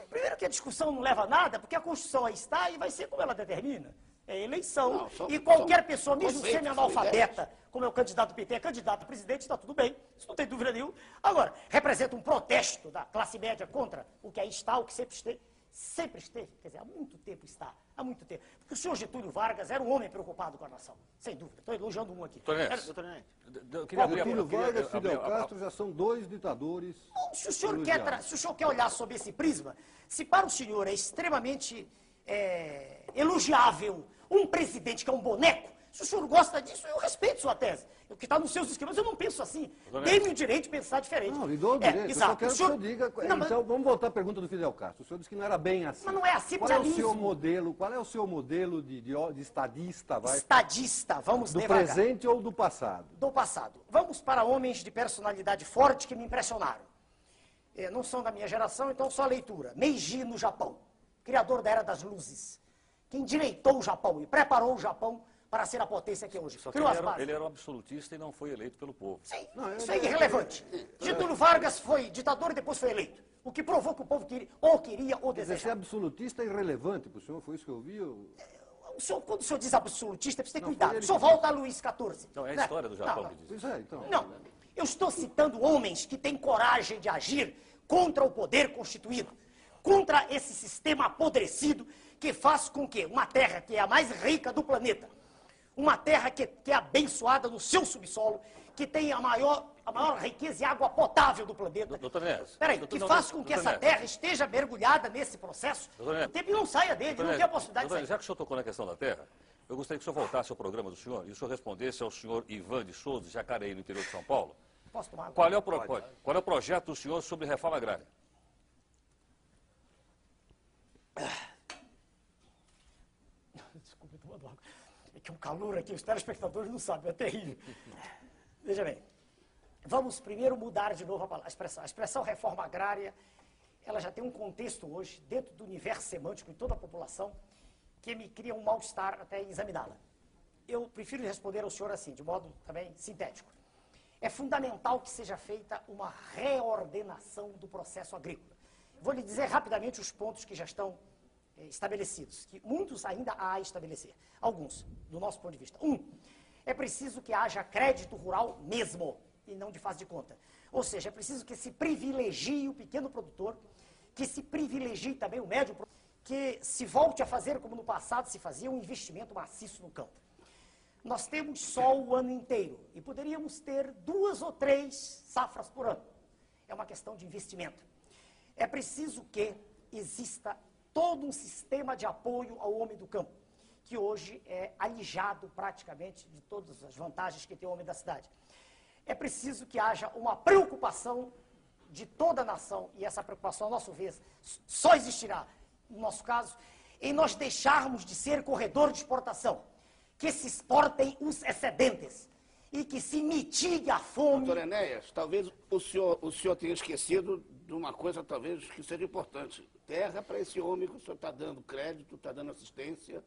Primeiro que a discussão não leva a nada, porque a Constituição aí está e vai ser como ela determina. É eleição. E qualquer pessoa, mesmo semi-analfabeta, como é o candidato do PT, é candidato a presidente, está tudo bem, isso não tem dúvida nenhuma. Agora, representa um protesto da classe média contra o que aí está, o que sempre esteve, quer dizer, há muito tempo está, há muito tempo. Porque o senhor Getúlio Vargas era um homem preocupado com a nação, sem dúvida. Estou elogiando um aqui. Getúlio Vargas e Fidel Castro já são dois ditadores. Se o senhor quer olhar sob esse prisma, se para o senhor é extremamente elogiável um presidente que é um boneco, se o senhor gosta disso, eu respeito sua tese. O que está nos seus esquemas, eu não penso assim. Dê-me o direito de pensar diferente. Não, lhe dou o direito. Eu só quero que o senhor diga. Então, vamos voltar à pergunta do Fidel Castro. O senhor disse que não era bem assim. Mas não é assim, qual é o seu modelo de estadista, vai? Estadista, vamos devagar. Do presente ou do passado? Do passado. Vamos para homens de personalidade forte que me impressionaram. Não são da minha geração, então só leitura. Meiji, no Japão, criador da Era das Luzes. Quem direitou o Japão e preparou o Japão para ser a potência que é hoje. Só que ele era um absolutista e não foi eleito pelo povo. Sim, isso é irrelevante. Getúlio Vargas foi ditador e depois foi eleito. O que provou que o povo queria ou desejava. Ser absolutista é irrelevante para o senhor, foi isso que eu ouvi? Quando o senhor diz absolutista, precisa ter cuidado. O senhor volta a Luís XIV. Não, é a história do Japão que diz isso. Então. Não, eu estou citando homens que têm coragem de agir contra o poder constituído, contra esse sistema apodrecido que faz com que uma terra que é a mais rica do planeta, uma terra que é abençoada no seu subsolo, que tem a maior riqueza e água potável do planeta. Doutor Neves. Que faz com que essa terra esteja mergulhada nesse processo, o tempo não saia dele, não tem a possibilidade de sair. Já que o senhor tocou na questão da terra, eu gostaria que o senhor voltasse ao programa do senhor e o senhor respondesse ao senhor Ivan de Souza, de Jacareí, no interior de São Paulo. Posso tomar água? Qual é o projeto do senhor sobre reforma agrária? Desculpe, tomando água. É que o calor aqui, os telespectadores não sabem, é terrível. Veja bem, vamos primeiro mudar de novo a expressão. A expressão reforma agrária, ela já tem um contexto hoje, dentro do universo semântico de toda a população, que me cria um mal-estar até examiná-la. Eu prefiro responder ao senhor assim, de modo também sintético. É fundamental que seja feita uma reordenação do processo agrícola. Vou lhe dizer rapidamente os pontos que já estão estabelecidos, que muitos ainda há a estabelecer. Alguns, do nosso ponto de vista. É preciso que haja crédito rural mesmo, e não de faz de conta. Ou seja, é preciso que se privilegie o pequeno produtor, que se privilegie também o médio produtor, que se volte a fazer, como no passado se fazia, um investimento maciço no campo. Nós temos sol o ano inteiro e poderíamos ter 2 ou 3 safras por ano. É uma questão de investimento. É preciso que exista todo um sistema de apoio ao homem do campo, que hoje é alijado praticamente de todas as vantagens que tem o homem da cidade. É preciso que haja uma preocupação de toda a nação, e essa preocupação, a nosso ver, só existirá, no nosso caso, em nós deixarmos de ser corredor de exportação, que se exportem os excedentes e que se mitigue a fome. Doutor Enéas, talvez o senhor tenha esquecido de uma coisa talvez que seja importante. Terra para esse homem que o senhor está dando crédito, está dando assistência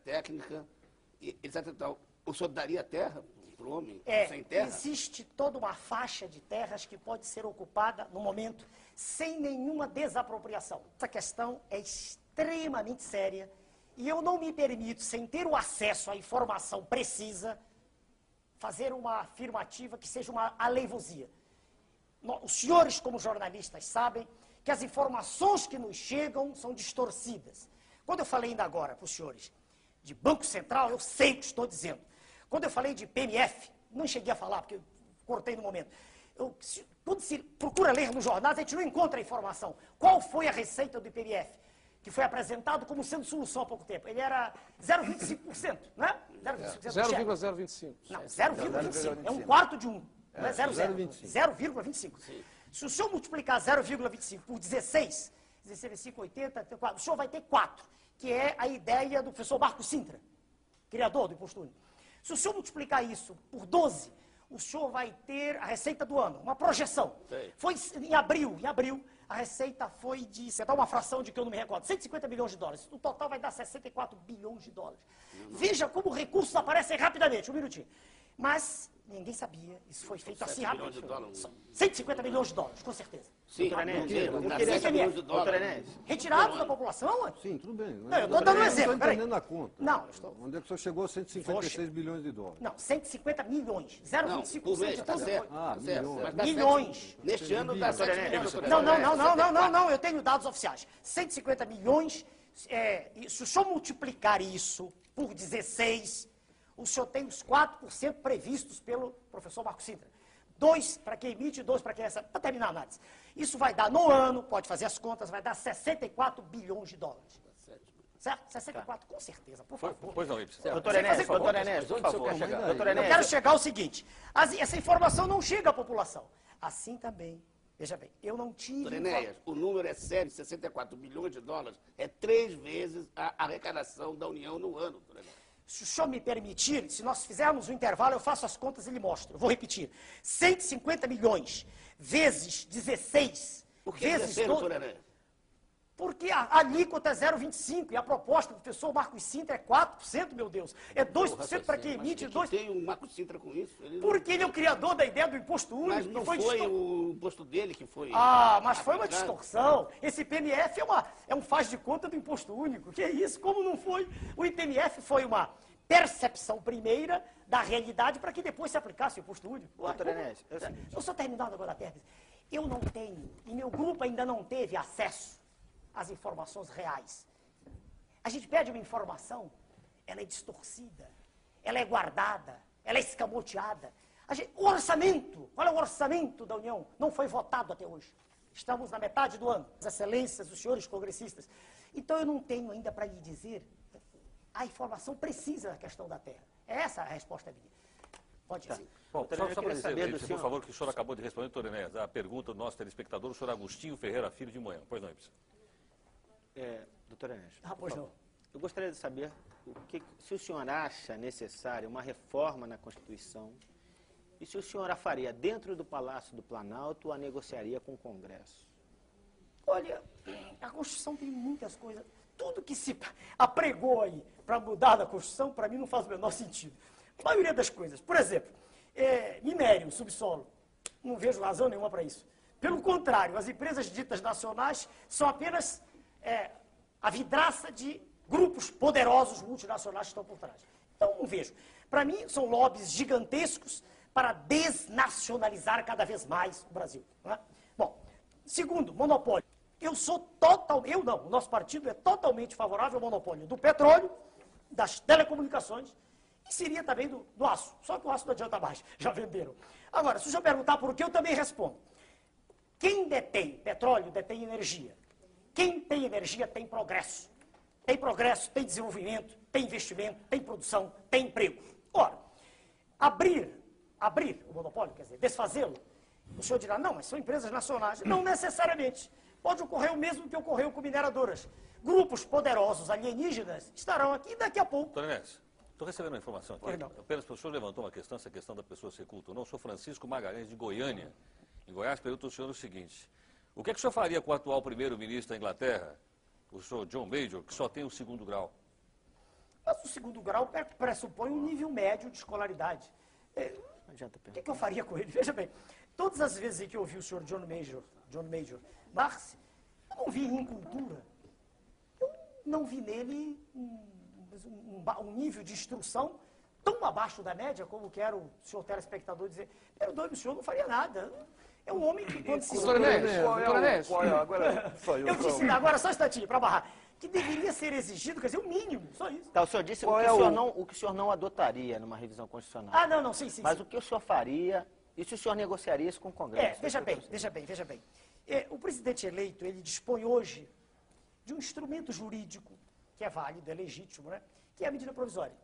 técnica, etc. O senhor daria terra para o homem sem terra? Existe toda uma faixa de terras que pode ser ocupada, no momento, sem nenhuma desapropriação. Essa questão é extremamente séria e eu não me permito, sem ter o acesso à informação precisa, fazer uma afirmativa que seja uma aleivosia. Os senhores, como jornalistas, sabem que as informações que nos chegam são distorcidas. Quando eu falei ainda agora para os senhores de Banco Central, eu sei o que estou dizendo. Quando eu falei de PMF, não cheguei a falar, porque eu cortei no momento. Quando se procura ler nos jornais, a gente não encontra a informação. Qual foi a receita do IPMF? Que foi apresentado como sendo solução há pouco tempo. Ele era 0,25%, não é? 0,025. Não, 0,25. É um quarto de um. Não é 0,25. Se o senhor multiplicar 0,25 por 16, 80, o senhor vai ter 4, que é a ideia do professor Marco Sintra, criador do Imposto Único. Se o senhor multiplicar isso por 12, o senhor vai ter a receita do ano, uma projeção. Foi em abril, a receita foi de, você dá uma fração de que eu não me recordo, 150 bilhões de dólares. No total vai dar 64 bilhões de dólares. Veja como recursos aparecem rapidamente, um minutinho. Mas ninguém sabia, isso foi feito assim rápido. 150 milhões de dólares, com certeza. Sim, retirados da população, ué? Sim, tudo bem. Não, eu estou dando um exemplo. Não estou entendendo a conta. Não, eu estou... Onde é que o senhor chegou a 156 bilhões de dólares? Não, 150 milhões. 0,25% por mês, de tá tudo. certo. Milhões. Neste ano dá 7 milhões. Não, eu tenho dados oficiais. 150 milhões, se o senhor multiplicar isso por 16, o senhor tem os 4% previstos pelo professor Marco Sintra. 2 para quem emite, 2 para quem recebe. Para terminar a análise. Isso vai dar, no ano, pode fazer as contas, vai dar 64 bilhões de dólares. Certo? 64, com certeza, por favor. Pois não, Ibsen. Doutor Enéas, por favor. Eu quero chegar ao seguinte, essa informação não chega à população. Assim também, veja bem, eu não tive... Doutor Enéas, o número é sério, 64 bilhões de dólares é 3 vezes a arrecadação da União no ano, doutor Enéas. Se o senhor me permitir, se nós fizermos um intervalo, eu faço as contas e lhe mostro. Eu vou repetir. 150 milhões vezes 16 Por que vezes 16, 12... doutor Enéas? Porque a alíquota é 0,25 e a proposta do professor Marcos Sintra é 4%, meu Deus. É 2% para quem emite, 2%. Tem o Marco Sintra com isso? Porque ele é o criador da ideia do imposto único. Mas não foi o imposto dele que foi... Ah, mas foi uma distorção. Esse IPMF é um faz de conta do imposto único. Que é isso? Como não foi? O IPMF foi uma percepção primeira da realidade para que depois se aplicasse o imposto único. Doutor Enéas, eu só terminando agora a tese. Eu não tenho, e meu grupo ainda não teve acesso às informações reais. A gente pede uma informação, ela é distorcida, ela é guardada, ela é escamoteada. O orçamento, qual é o orçamento da União? Não foi votado até hoje. Estamos na metade do ano. As excelências, os senhores congressistas. Então eu não tenho ainda para lhe dizer a informação precisa da questão da terra. Essa é a resposta minha. Pode dizer. Bom, só para dizer, por favor, que o senhor acabou de responder, doutor Enéas, a pergunta do nosso telespectador, o senhor Agostinho Ferreira Filho de Moema. Pois não, Ibsen. Doutor Enéas, pois não. Eu gostaria de saber se o senhor acha necessária uma reforma na Constituição e se o senhor a faria dentro do Palácio do Planalto ou a negociaria com o Congresso. Olha, a Constituição tem muitas coisas. Tudo que se apregou aí para mudar da Constituição, para mim não faz o menor sentido. A maioria das coisas. Por exemplo, minério, subsolo. Não vejo razão nenhuma para isso. Pelo contrário, as empresas ditas nacionais são apenas a vidraça de grupos poderosos multinacionais que estão por trás. Então, não vejo. Para mim, são lobbies gigantescos para desnacionalizar cada vez mais o Brasil. Não é? Bom, segundo, monopólio. O nosso partido é totalmente favorável ao monopólio do petróleo, das telecomunicações e seria também do aço. Só que o aço não adianta mais, já venderam. Agora, se o senhor perguntar por que, eu também respondo. Quem detém petróleo, detém energia. Quem tem energia tem progresso. Tem progresso, tem desenvolvimento, tem investimento, tem produção, tem emprego. Ora, abrir o monopólio, quer dizer, desfazê-lo, o senhor dirá, não, mas são empresas nacionais. Não necessariamente. Pode ocorrer o mesmo que ocorreu com mineradoras. Grupos poderosos alienígenas estarão aqui daqui a pouco. Doutor Enéas, estou recebendo uma informação aqui. Apenas o senhor levantou uma questão, essa questão da pessoa ser culta ou não. Eu sou Francisco Magalhães, de Goiânia. Em Goiás, pergunto ao senhor o seguinte. O que é que o senhor faria com o atual primeiro-ministro da Inglaterra, o senhor John Major, que só tem o 2º grau? Mas o 2º grau pressupõe um nível médio de escolaridade. O que eu faria com ele? Veja bem, todas as vezes que eu ouvi o senhor John Major Marx, eu não vi em cultura. Eu não vi nele um nível de instrução tão abaixo da média, como quer o senhor telespectador dizer. Perdoe-me, o senhor não faria nada. É um homem que, quando se... Doutor Enéas. Agora só um instantinho, para barrar. Que deveria ser exigido, quer dizer, o mínimo, só isso. Tá, o senhor disse o que o senhor não adotaria numa revisão constitucional. Ah, não, sim. Mas o que o senhor faria e se o senhor negociaria isso com o Congresso? Veja bem. O presidente eleito, ele dispõe hoje de um instrumento jurídico que é válido, é legítimo, né? Que é a medida provisória.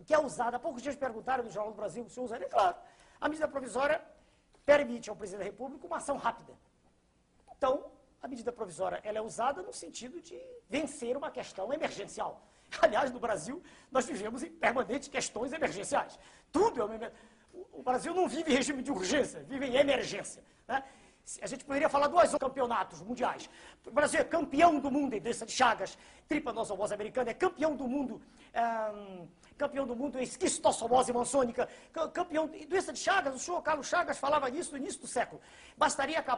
Que é usada, há poucos dias perguntaram no Jornal do Brasil, o senhor usaria? Claro. A medida provisória permite ao presidente da República uma ação rápida. Então, a medida provisória ela é usada no sentido de vencer uma questão emergencial. Aliás, no Brasil, nós vivemos em permanentes questões emergenciais. Tudo é o Brasil não vive em regime de urgência, vive em emergência. Né? A gente poderia falar 2 campeonatos mundiais. O Brasil é campeão do mundo em doença de Chagas, tripanossomose americana, é campeão do mundo em esquistossomose mansônica, campeão em doença de Chagas. O senhor Carlos Chagas falava nisso no início do século. Bastaria acabar